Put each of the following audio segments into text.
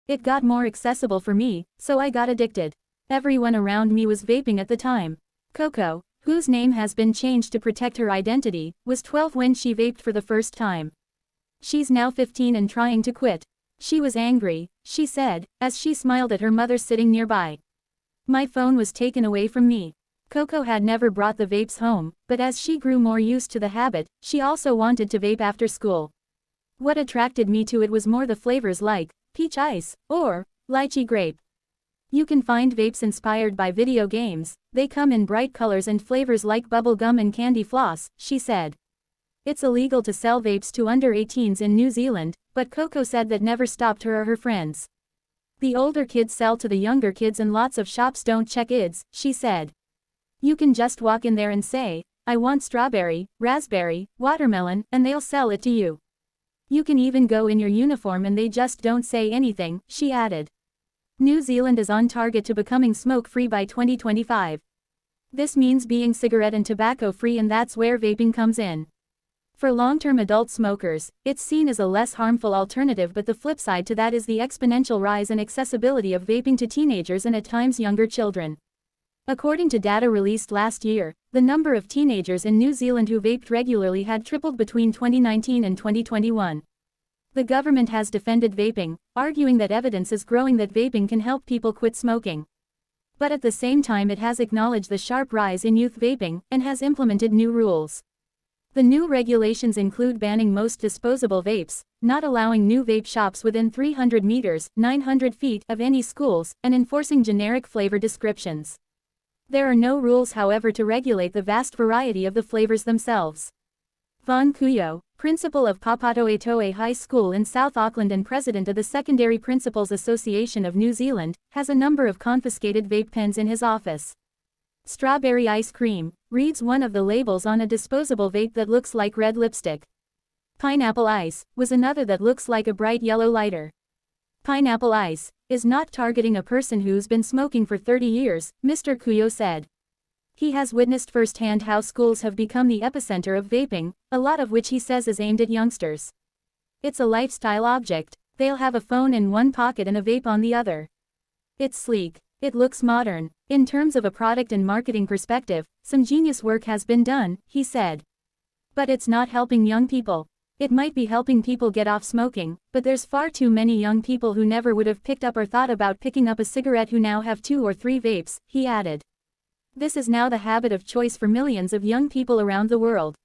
It got more accessible for me, so I got addicted. Everyone around me was vaping at the time. Coco, whose name has been changed to protect her identity, was 12 when she vaped for the first time. She's now 15 and trying to quit. She was angry, she said, as she smiled at her mother sitting nearby. My phone was taken away from me. Coco had never brought the vapes home, but as she grew more used to the habit, she also wanted to vape after school. What attracted me to it was more the flavors like peach ice or lychee-grape. You can find vapes inspired by video games. They come in bright colors and flavors like bubble gum and candy floss, she said. It's illegal to sell vapes to under 18s in New Zealand, but Coco said that never stopped her or her friends. The older kids sell to the younger kids and lots of shops don't check IDs, she said. You can just walk in there and say, I want strawberry, raspberry, watermelon, and they'll sell it to you. You can even go in your uniform and they just don't say anything, she added. New Zealand is on target to becoming smoke-free by 2025. This means being cigarette and tobacco-free, and that's where vaping comes in. For long-term adult smokers, it's seen as a less harmful alternative, but the flip side to that is the exponential rise in accessibility of vaping to teenagers and at times younger children. According to data released last year, the number of teenagers in New Zealand who vaped regularly had tripled between 2019 and 2021. The government has defended vaping, arguing that evidence is growing that vaping can help people quit smoking. But at the same time it has acknowledged the sharp rise in youth vaping, and has implemented new rules. The new regulations include banning most disposable vapes, not allowing new vape shops within 300 meters, 900 feet, of any schools, and enforcing generic flavor descriptions. There are no rules, however, to regulate the vast variety of the flavors themselves. Von Kuyo, principal of Papatoetoe High School in South Auckland and president of the Secondary Principals Association of New Zealand, has a number of confiscated vape pens in his office. Strawberry ice cream, reads one of the labels on a disposable vape that looks like red lipstick. Pineapple ice, was another that looks like a bright yellow lighter. Pineapple ice is not targeting a person who's been smoking for 30 years, Mr. Kuyo said. He has witnessed firsthand how schools have become the epicenter of vaping, a lot of which he says is aimed at youngsters. It's a lifestyle object. They'll have a phone in one pocket and a vape on the other. It's sleek. It looks modern. In terms of a product and marketing perspective, some genius work has been done, he said. But it's not helping young people. It might be helping people get off smoking, but there's far too many young people who never would have picked up or thought about picking up a cigarette who now have 2 or 3 vapes, he added. This is now the habit of choice for millions of young people around the world.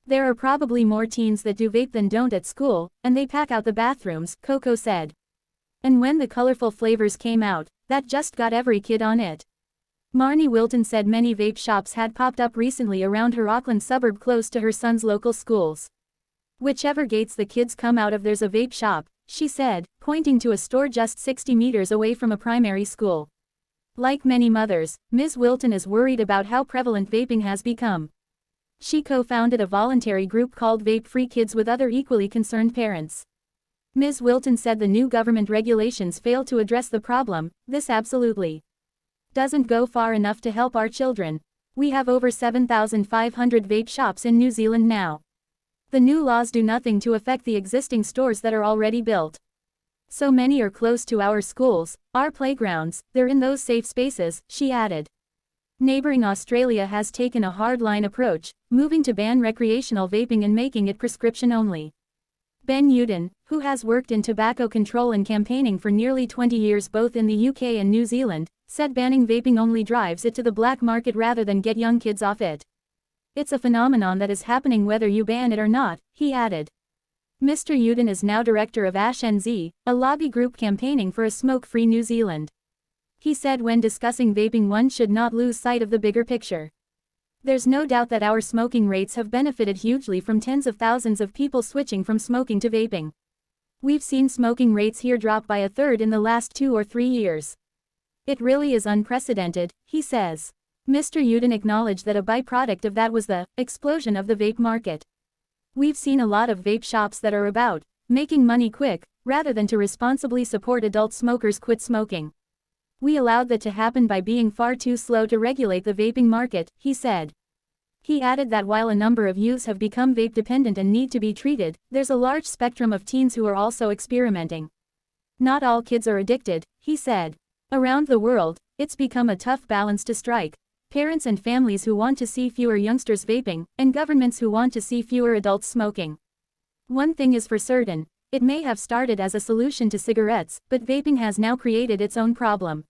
There are probably more teens that do vape than don't at school, and they pack out the bathrooms, Coco said. And when the colorful flavors came out, that just got every kid on it. Marnie Wilton said many vape shops had popped up recently around her Auckland suburb close to her son's local schools. Whichever gates the kids come out of, there's a vape shop, she said, pointing to a store just 60 meters away from a primary school. Like many mothers, Ms. Wilton is worried about how prevalent vaping has become. She co-founded a voluntary group called Vape Free Kids with other equally concerned parents. Ms. Wilton said the new government regulations fail to address the problem. This absolutely doesn't go far enough to help our children. We have over 7,500 vape shops in New Zealand now. The new laws do nothing to affect the existing stores that are already built. So many are close to our schools, our playgrounds, they're in those safe spaces, she added. Neighboring Australia has taken a hardline approach, moving to ban recreational vaping and making it prescription only. Ben Uden, who has worked in tobacco control and campaigning for nearly 20 years both in the UK and New Zealand, said banning vaping only drives it to the black market rather than get young kids off it. It's a phenomenon that is happening whether you ban it or not, he added. Mr. Uden is now director of Ash NZ, a lobby group campaigning for a smoke-free New Zealand. He said when discussing vaping one should not lose sight of the bigger picture. There's no doubt that our smoking rates have benefited hugely from tens of thousands of people switching from smoking to vaping. We've seen smoking rates here drop by a third in the last 2 or 3 years. It really is unprecedented, he says. Mr. Uden acknowledged that a byproduct of that was the explosion of the vape market. We've seen a lot of vape shops that are about making money quick, rather than to responsibly support adult smokers quit smoking. We allowed that to happen by being far too slow to regulate the vaping market, he said. He added that while a number of youths have become vape dependent and need to be treated, there's a large spectrum of teens who are also experimenting. Not all kids are addicted, he said. Around the world, it's become a tough balance to strike. Parents and families who want to see fewer youngsters vaping, and governments who want to see fewer adults smoking. One thing is for certain, it may have started as a solution to cigarettes, but vaping has now created its own problem.